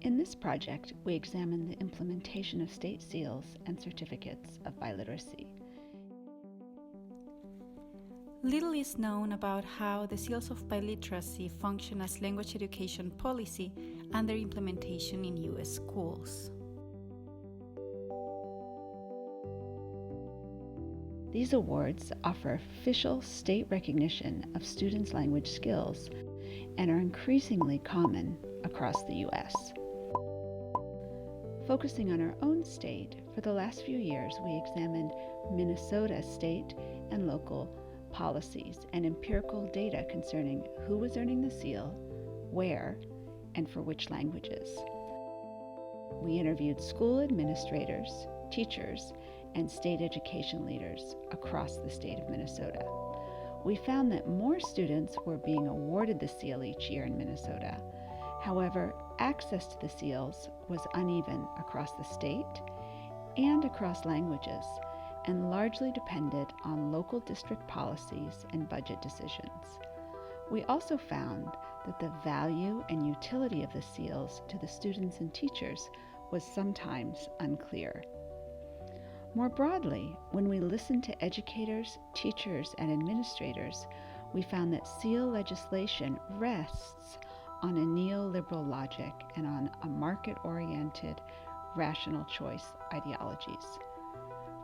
In this project, we examine the implementation of state seals and certificates of biliteracy. Little is known about how the seals of biliteracy function as language education policy and their implementation in U.S. schools. These awards offer official state recognition of students' language skills and are increasingly common across the U.S. Focusing on our own state, for the last few years we examined Minnesota state and local policies and empirical data concerning who was earning the seal, where, and for which languages. We interviewed school administrators, teachers, and state education leaders across the state of Minnesota. We found that more students were being awarded the seal each year in Minnesota. However, access to the seals was uneven across the state and across languages, and largely depended on local district policies and budget decisions. We also found that the value and utility of the seals to the students and teachers was sometimes unclear. More broadly, when we listened to educators, teachers, and administrators, we found that seal legislation rests on a neoliberal logic and on a market-oriented, rational choice ideologies.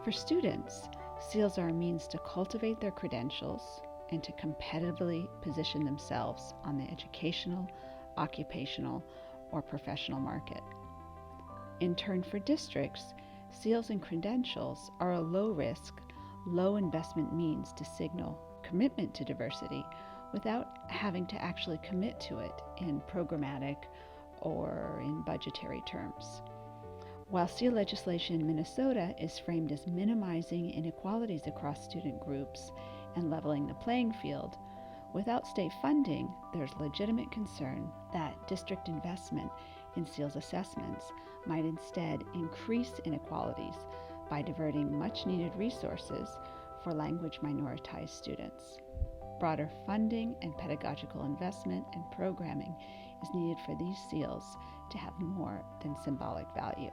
For students, seals are a means to cultivate their credentials and to competitively position themselves on the educational, occupational, or professional market. In turn, for districts, seals and credentials are a low-risk, low-investment means to signal commitment to diversity without having to actually commit to it in programmatic or in budgetary terms. While seal legislation in Minnesota is framed as minimizing inequalities across student groups and leveling the playing field, without state funding, there's legitimate concern that district investment in seals assessments might instead increase inequalities by diverting much-needed resources for language minoritized students. Broader funding and pedagogical investment and programming is needed for these seals to have more than symbolic value.